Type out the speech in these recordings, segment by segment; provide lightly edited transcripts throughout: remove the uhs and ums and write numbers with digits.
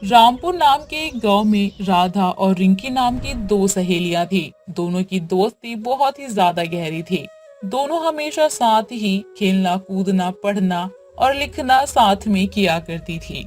रामपुर नाम के एक गांव में राधा और रिंकी नाम की दो सहेलियां थी। दोनों की दोस्ती बहुत ही ज्यादा गहरी थी। दोनों हमेशा साथ ही खेलना, कूदना, पढ़ना और लिखना साथ में किया करती थी।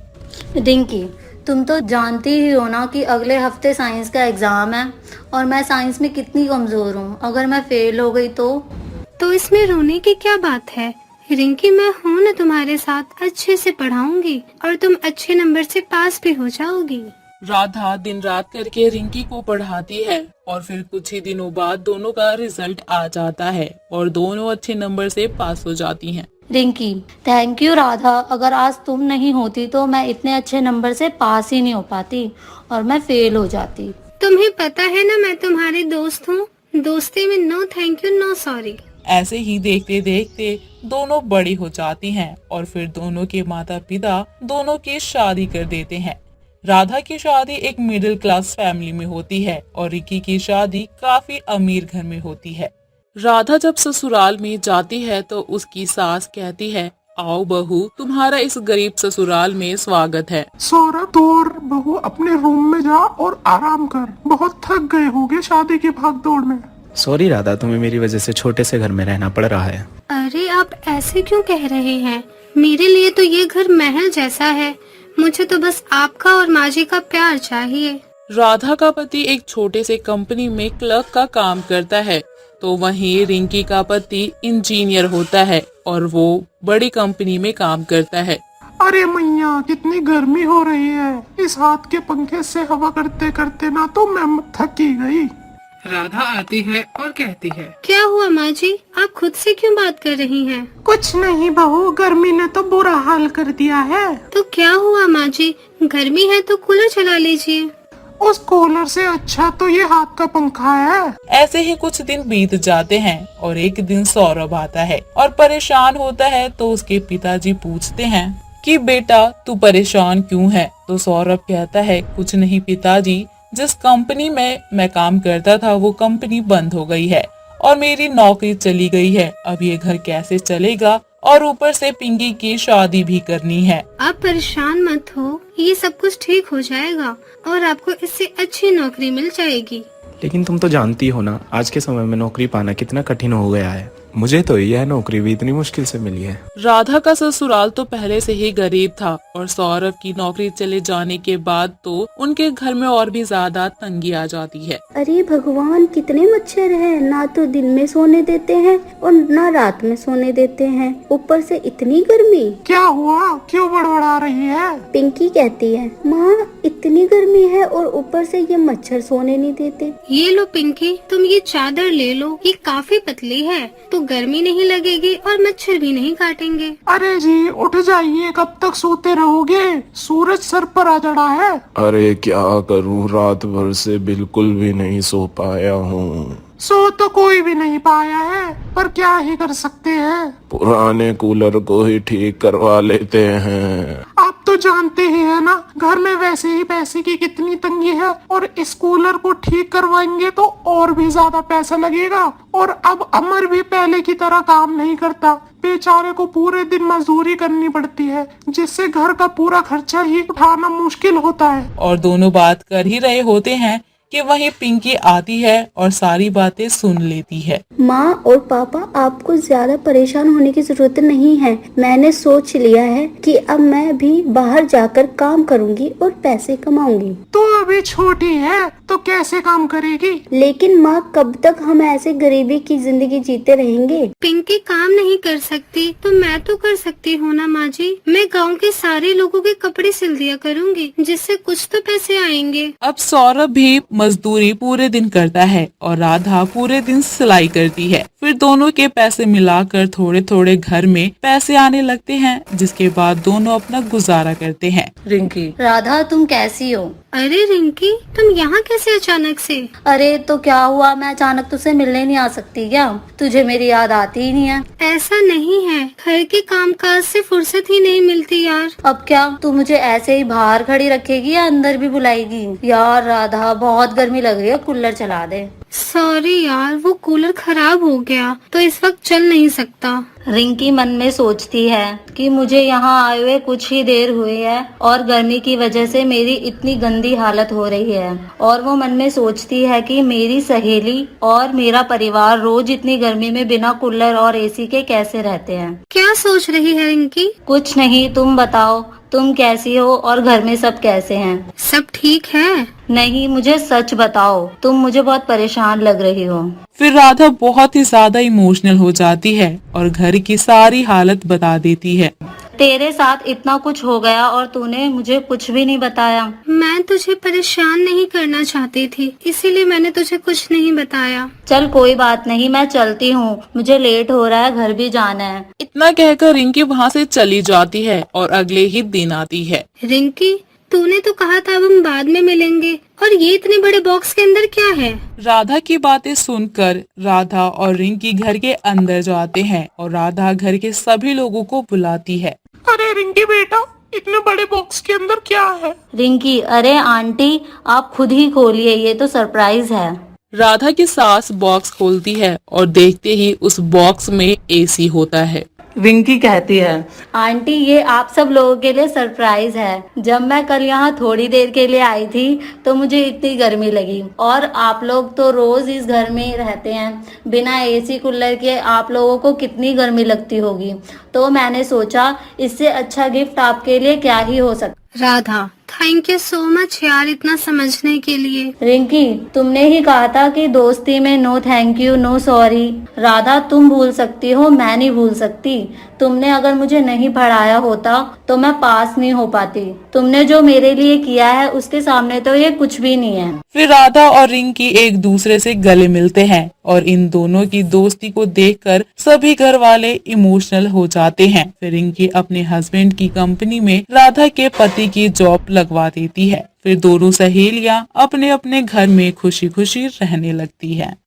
रिंकी, तुम तो जानती ही हो ना कि अगले हफ्ते साइंस का एग्जाम है और मैं साइंस में कितनी कमजोर हूँ। अगर मैं फेल हो गई तो इसमें रोने की क्या बात है? रिंकी, मैं हूँ ना तुम्हारे साथ, अच्छे से पढ़ाऊंगी और तुम अच्छे नंबर से पास भी हो जाओगी। राधा दिन रात करके रिंकी को पढ़ाती है और फिर कुछ ही दिनों बाद दोनों का रिजल्ट आ जाता है और दोनों अच्छे नंबर से पास हो जाती हैं। Rinki, thank you Radha. अगर आज तुम नहीं होती तो मैं इतने अच्छे नंबर से पास ही नहीं हो पाती और मैं फेल हो जाती। तुम्हें पता है ना, मैं तुम्हारी दोस्त हूँ। दोस्ती में no thank you no sorry. ऐसे ही देखते देखते दोनों बड़ी हो जाती हैं और फिर दोनों के माता पिता दोनों की शादी कर देते हैं। राधा की शादी एक मिडिल क्लास फैमिली में होती है और रिकी की शादी काफी अमीर घर में होती है। राधा जब ससुराल में जाती है तो उसकी सास कहती है, आओ बहू, तुम्हारा इस गरीब ससुराल में स्वागत है। सौरभ और बहू अपने रूम में जा और आराम कर, बहुत थक गए होगे शादी की भागदौड़ में। सॉरी राधा, तुम्हें मेरी वजह से छोटे से घर में रहना पड़ रहा है। अरे आप ऐसे क्यों कह रहे हैं? मेरे लिए तो ये घर महल जैसा है। मुझे तो बस आपका और माँ जी का प्यार चाहिए। राधा का पति एक छोटे से कंपनी में क्लर्क का काम करता है, तो वहीं रिंकी का पति इंजीनियर होता है और वो बड़ी कंपनी में काम करता है। अरे मैया, कितनी गर्मी हो रही है। इस हाथ के पंखे से हवा करते करते ना तो मैं थकी गई। राधा आती है और कहती है, क्या हुआ माँ जी? आप खुद से क्यों बात कर रही हैं? कुछ नहीं बहू, गर्मी ने तो बुरा हाल कर दिया है। तो क्या हुआ माँ जी? गर्मी है तो कूलर चला लीजिए। उस कूलर से अच्छा तो ये हाथ का पंखा है। ऐसे ही कुछ दिन बीत जाते हैं और एक दिन सौरभ आता है और परेशान होता है, तो उसके पिताजी पूछते हैं कि बेटा तू परेशान क्यों है? तो सौरभ कहता है, कुछ नहीं पिताजी, जिस कंपनी में मैं काम करता था वो कंपनी बंद हो गई है और मेरी नौकरी चली गई है। अब ये घर कैसे चलेगा और ऊपर से पिंकी की शादी भी करनी है। आप परेशान मत हो, ये सब कुछ ठीक हो जाएगा और आपको इससे अच्छी नौकरी मिल जाएगी। लेकिन तुम तो जानती हो ना, आज के समय में नौकरी पाना कितना कठिन हो गया है। मुझे तो यह नौकरी भी इतनी मुश्किल से मिली है। राधा का ससुराल तो पहले से ही गरीब था और सौरभ की नौकरी चले जाने के बाद तो उनके घर में और भी ज्यादा तंगी आ जाती है। अरे भगवान, कितने मच्छर हैं। ना तो दिन में सोने देते हैं और ना रात में सोने देते हैं, ऊपर से इतनी गर्मी। क्या हुआ, क्यों बड़बड़ा रही है? पिंकी कहती है, माँ इतनी गर्मी है और ऊपर से ये मच्छर सोने नहीं देते। ये लो पिंकी, तुम ये चादर ले लो, ये काफी पतली है तो गर्मी नहीं लगेगी और मच्छर भी नहीं काटेंगे। अरे जी उठ जाइए, कब तक सोते रहोगे? सूरज सर पर आ चढ़ा है। अरे क्या करूं, रात भर से बिल्कुल भी नहीं सो पाया हूँ। सो तो कोई भी नहीं पाया है, पर क्या ही कर सकते हैं। पुराने कूलर को ही ठीक करवा लेते हैं। आप तो जानते ही है ना, घर में वैसे ही पैसे की कितनी तंगी है और इस कूलर को ठीक करवाएंगे तो और भी ज्यादा पैसा लगेगा। और अब अमर भी पहले की तरह काम नहीं करता, बेचारे को पूरे दिन मजदूरी करनी पड़ती है, जिससे घर का पूरा खर्चा ही उठाना मुश्किल होता है। और दोनों बात कर ही रहे होते हैं कि वहीं पिंकी आती है और सारी बातें सुन लेती है। माँ और पापा, आपको ज्यादा परेशान होने की जरूरत नहीं है। मैंने सोच लिया है कि अब मैं भी बाहर जाकर काम करूंगी और पैसे कमाऊंगी। तो अभी छोटी है तो कैसे काम करेगी? लेकिन माँ, कब तक हम ऐसे गरीबी की जिंदगी जीते रहेंगे? पिंकी काम नहीं कर सकती तो मैं तो कर सकती हूँ ना माँ जी। मैं गांव के सारे लोगों के कपड़े सिल दिया करूँगी, जिससे कुछ तो पैसे आएंगे। अब सौरभ भी मजदूरी पूरे दिन करता है और राधा पूरे दिन सिलाई करती है। फिर दोनों के पैसे मिलाकर थोड़े थोड़े घर में पैसे आने लगते हैं, जिसके बाद दोनों अपना गुजारा करते हैं। रिंकी, राधा, तुम कैसी हो? अरे रिंकी, तुम यहाँ कैसे अचानक से? अरे तो क्या हुआ, मैं अचानक तुझसे मिलने नहीं आ सकती क्या? तुझे मेरी याद आती ही नहीं है? ऐसा नहीं है, घर के कामकाज से फुर्सत ही नहीं मिलती यार। अब क्या तू मुझे ऐसे ही बाहर खड़ी रखेगी या अंदर भी बुलाएगी? यार राधा, बहुत गर्मी लग रही है, कूलर चला दे। सॉरी यार, वो कूलर खराब हो गया तो इस वक्त चल नहीं सकता। रिंकी मन में सोचती है कि मुझे यहाँ आए हुए कुछ ही देर हुई है और गर्मी की वजह से मेरी इतनी गंदी हालत हो रही है। और वो मन में सोचती है कि मेरी सहेली और मेरा परिवार रोज इतनी गर्मी में बिना कूलर और एसी के कैसे रहते हैं। क्या सोच रही है रिंकी? कुछ नहीं, तुम बताओ, तुम कैसी हो और घर में सब कैसे हैं? सब ठीक है। नहीं, मुझे सच बताओ, तुम मुझे बहुत परेशान लग रही हो। फिर राधा बहुत ही ज्यादा इमोशनल हो जाती है और घर की सारी हालत बता देती है। तेरे साथ इतना कुछ हो गया और तूने मुझे कुछ भी नहीं बताया। मैं तुझे परेशान नहीं करना चाहती थी, इसीलिए मैंने तुझे कुछ नहीं बताया। चल कोई बात नहीं, मैं चलती हूँ, मुझे लेट हो रहा है, घर भी जाना है। इतना कहकर रिंकी वहाँ से चली जाती है और अगले ही दिन आती है। रिंकी, तूने तो कहा था अब हम बाद में मिलेंगे, और ये इतने बड़े बॉक्स के अंदर क्या है? राधा की बातें सुनकर राधा और रिंकी घर के अंदर जाते हैं और राधा घर के सभी लोगों को बुलाती है। अरे रिंकी बेटा, इतने बड़े बॉक्स के अंदर क्या है? रिंकी, अरे आंटी, आप खुद ही खोलिए, ये तो सरप्राइज है। राधा की सास बॉक्स खोलती है और देखते ही उस बॉक्स में एसी होता है। रिंकी कहती है, आंटी ये आप सब लोगों के लिए सरप्राइज है। जब मैं कल यहाँ थोड़ी देर के लिए आई थी तो मुझे इतनी गर्मी लगी, और आप लोग तो रोज इस घर में ही रहते हैं, बिना एसी कूलर के आप लोगों को कितनी गर्मी लगती होगी। तो मैंने सोचा इससे अच्छा गिफ्ट आपके लिए क्या ही हो सकता। Radha, thank you so much यार, इतना समझने के लिए। रिंकी, तुमने ही कहा था कि दोस्ती में no thank you no sorry. Radha, तुम भूल सकती हो, मैं नहीं भूल सकती। तुमने अगर मुझे नहीं पढ़ाया होता तो मैं पास नहीं हो पाती। तुमने जो मेरे लिए किया है उसके सामने तो ये कुछ भी नहीं है। फिर राधा और रिंकी एक दूसरे से गले मिलते हैं और इन दोनों की दोस्ती को देखकर सभी घर वाले इमोशनल हो जाते हैं। फिर रिंकी अपने हस्बैंड की कंपनी में राधा के पति की जॉब लगवा देती है। फिर दोनों सहेलियां अपने अपने घर में खुशी खुशी रहने लगती है।